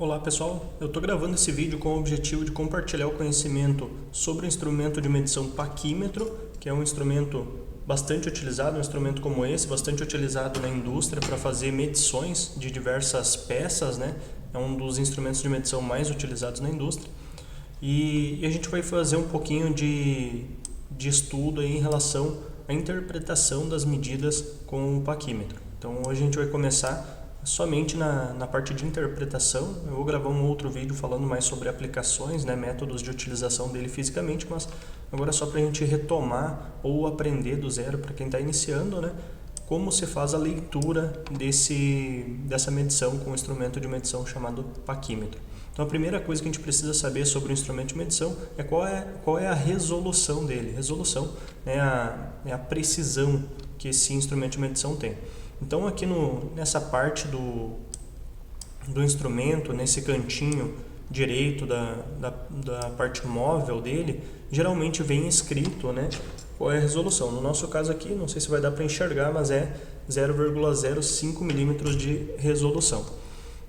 Olá pessoal, eu estou gravando esse vídeo com o objetivo de compartilhar o conhecimento sobre o instrumento de medição paquímetro, que é um instrumento bastante utilizado, um instrumento como esse, bastante utilizado na indústria para fazer medições de diversas peças, né? É um dos instrumentos de medição mais utilizados na indústria. E a gente vai fazer um pouquinho de estudo aí em relação à interpretação das medidas com o paquímetro. Então hoje a gente vai começar somente na parte de interpretação. Eu vou gravar um outro vídeo falando mais sobre aplicações, né, métodos de utilização dele fisicamente, mas agora só para a gente retomar ou aprender do zero, para quem está iniciando, né, como se faz a leitura dessa medição com um instrumento de medição chamado paquímetro. Então a primeira coisa que a gente precisa saber sobre o instrumento de medição é qual é a resolução dele. Resolução é a precisão que esse instrumento de medição tem. Então aqui nessa parte do instrumento, nesse cantinho direito da parte móvel dele, geralmente vem escrito, né, qual é a resolução. No nosso caso aqui, não sei se vai dar para enxergar, mas é 0,05 milímetros de resolução.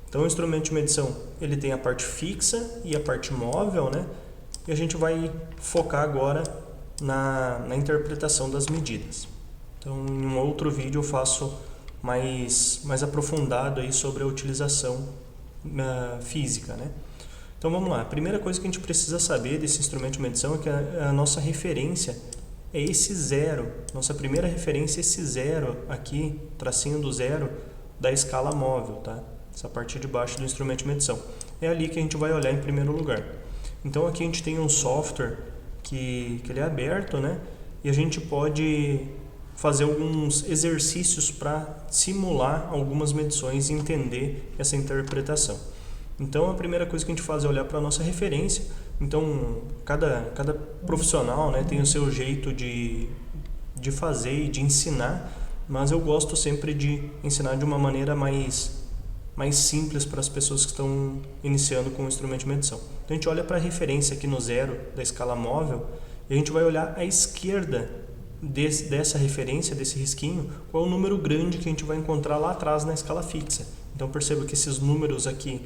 Então o instrumento de medição ele tem a parte fixa e a parte móvel, né, e a gente vai focar agora na interpretação das medidas. Então em um outro vídeo eu faço mais aprofundado aí sobre a utilização física, né? Então vamos lá, a primeira coisa que a gente precisa saber desse instrumento de medição é que a nossa referência é esse zero, nossa primeira referência é esse zero aqui, tracinho do zero da escala móvel, tá? Essa parte de baixo do instrumento de medição. É ali que a gente vai olhar em primeiro lugar. Então aqui a gente tem um software que ele é aberto, né? E a gente pode fazer alguns exercícios para simular algumas medições e entender essa interpretação. Então a primeira coisa que a gente faz é olhar para a nossa referência. Então cada profissional, né, tem o seu jeito de fazer e de ensinar, mas eu gosto sempre de ensinar de uma maneira mais simples para as pessoas que estão iniciando com o instrumento de medição. Então a gente olha para a referência aqui no zero da escala móvel e a gente vai olhar à esquerda dessa referência, desse risquinho, qual é o número grande que a gente vai encontrar lá atrás na escala fixa. Então perceba que esses números aqui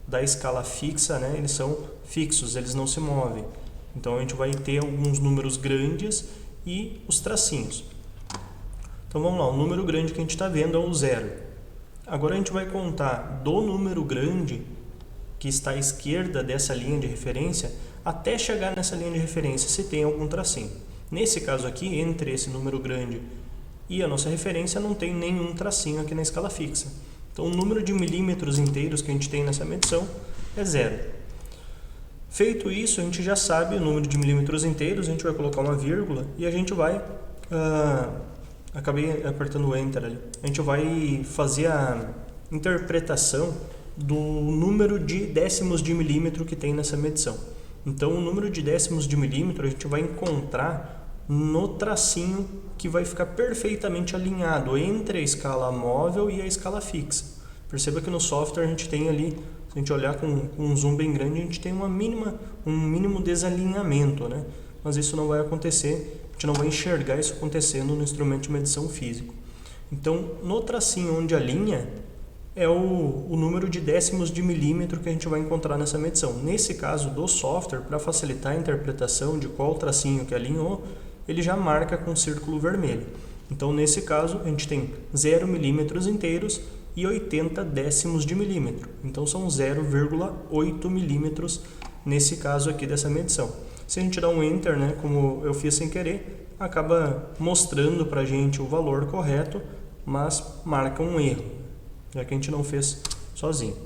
da escala fixa, né, eles são fixos, eles não se movem. Então a gente vai ter alguns números grandes e os tracinhos. Então vamos lá, o número grande que a gente está vendo é o zero. Agora a gente vai contar do número grande que está à esquerda dessa linha de referência até chegar nessa linha de referência se tem algum tracinho. Nesse caso aqui, entre esse número grande e a nossa referência, não tem nenhum tracinho aqui na escala fixa. Então, o número de milímetros inteiros que a gente tem nessa medição é zero. Feito isso, a gente já sabe o número de milímetros inteiros, a gente vai colocar uma vírgula e a gente vai... acabei apertando o Enter ali. A gente vai fazer a interpretação do número de décimos de milímetro que tem nessa medição. Então, o número de décimos de milímetro a gente vai encontrar no tracinho que vai ficar perfeitamente alinhado entre a escala móvel e a escala fixa. Perceba que no software a gente tem ali, se a gente olhar com um zoom bem grande, a gente tem um mínimo desalinhamento, né? Mas isso não vai acontecer, a gente não vai enxergar isso acontecendo no instrumento de medição físico. Então, no tracinho onde alinha, é o número de décimos de milímetro que a gente vai encontrar nessa medição. Nesse caso do software, para facilitar a interpretação de qual tracinho que alinhou, ele já marca com um círculo vermelho. Então, nesse caso, a gente tem 0 milímetros inteiros e 80 décimos de milímetro. Então, são 0,8 milímetros nesse caso aqui dessa medição. Se a gente dá um Enter, né, como eu fiz sem querer, acaba mostrando para a gente o valor correto, mas marca um erro, já que a gente não fez sozinho.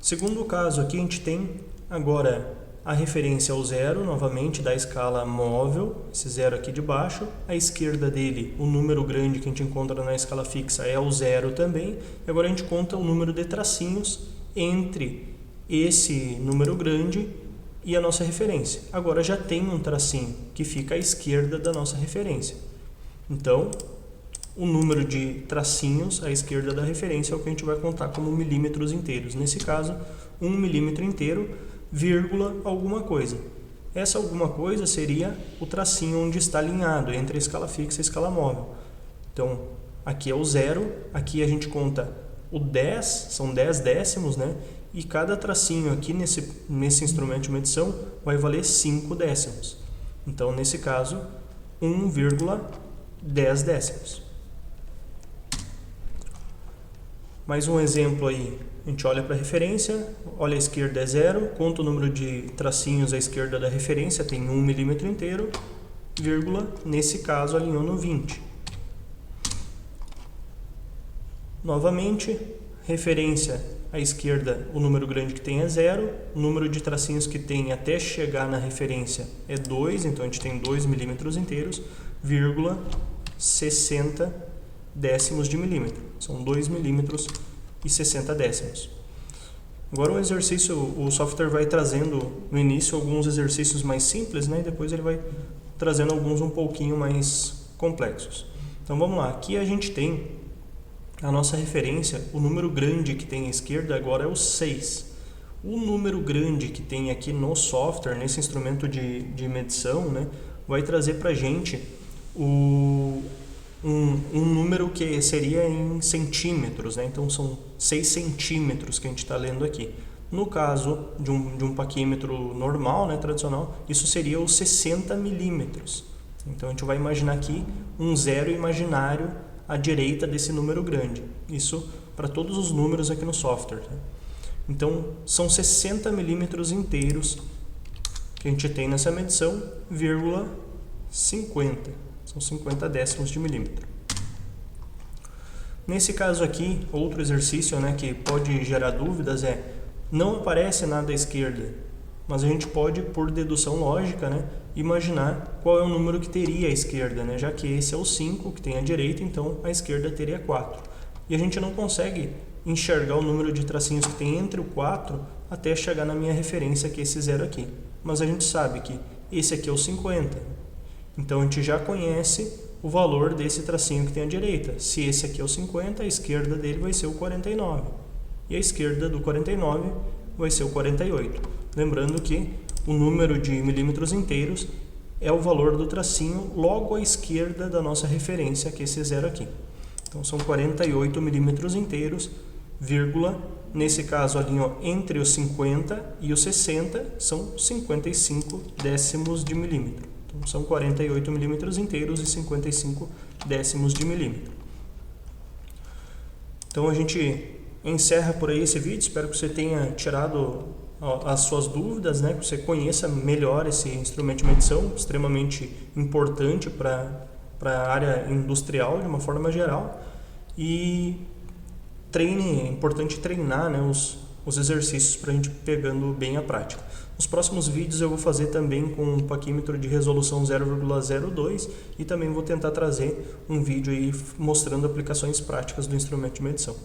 Segundo caso aqui, a gente tem agora a referência ao zero, novamente, da escala móvel, esse zero aqui de baixo. À esquerda dele, o número grande que a gente encontra na escala fixa é o zero também. E agora a gente conta o número de tracinhos entre esse número grande e a nossa referência. Agora já tem um tracinho que fica à esquerda da nossa referência. Então, o número de tracinhos à esquerda da referência é o que a gente vai contar como milímetros inteiros. Nesse caso, 1 milímetro inteiro, vírgula alguma coisa. Essa alguma coisa seria o tracinho onde está alinhado entre a escala fixa e a escala móvel. Então, aqui é o zero, aqui a gente conta o 10, são 10 décimos, né? E cada tracinho aqui nesse instrumento de medição vai valer 5 décimos. Então, nesse caso, 1,10 décimos. Mais um exemplo aí, a gente olha para a referência, olha a esquerda é 0, conta o número de tracinhos à esquerda da referência, tem 1 milímetro inteiro, vírgula, nesse caso alinhou no 20. Novamente, referência à esquerda, o número grande que tem é 0, o número de tracinhos que tem até chegar na referência é 2, então a gente tem 2 milímetros inteiros, vírgula, 60 décimos de milímetro. São 2 milímetros e 60 décimos. Agora o exercício, o software vai trazendo no início alguns exercícios mais simples, né? E depois ele vai trazendo alguns um pouquinho mais complexos. Então vamos lá, aqui a gente tem a nossa referência, o número grande que tem à esquerda agora é o 6. O número grande que tem aqui no software, nesse instrumento de medição, né, vai trazer para a gente um número que seria em centímetros, né? Então são 6 centímetros que a gente está lendo aqui. No caso de um paquímetro normal, né, tradicional, isso seria os 60 milímetros. Então a gente vai imaginar aqui um zero imaginário à direita desse número grande. Isso para todos os números aqui no software. Né? Então são 60 milímetros inteiros que a gente tem nessa medição, vírgula 50. São 50 décimos de milímetro. Nesse caso aqui, outro exercício, né, que pode gerar dúvidas é, não aparece nada à esquerda, mas a gente pode, por dedução lógica, né, imaginar qual é o número que teria à esquerda, né, já que esse é o 5 que tem à direita, então a esquerda teria 4. E a gente não consegue enxergar o número de tracinhos que tem entre o 4 até chegar na minha referência, que é esse 0 aqui. Mas a gente sabe que esse aqui é o 50. Então a gente já conhece o valor desse tracinho que tem à direita. Se esse aqui é o 50, a esquerda dele vai ser o 49. E a esquerda do 49 vai ser o 48. Lembrando que o número de milímetros inteiros é o valor do tracinho logo à esquerda da nossa referência, que é esse 0 aqui. Então são 48 milímetros inteiros, vírgula, nesse caso a linha entre os 50 e os 60 são 55 décimos de milímetro. Então são 48 milímetros inteiros e 55 décimos de milímetro. Então a gente encerra por aí esse vídeo, espero que você tenha tirado as suas dúvidas, né? Que você conheça melhor esse instrumento de medição, extremamente importante para a área industrial de uma forma geral, e é importante treinar, né, os exercícios para a gente pegando bem a prática. Nos próximos vídeos eu vou fazer também com um paquímetro de resolução 0,02 e também vou tentar trazer um vídeo aí mostrando aplicações práticas do instrumento de medição.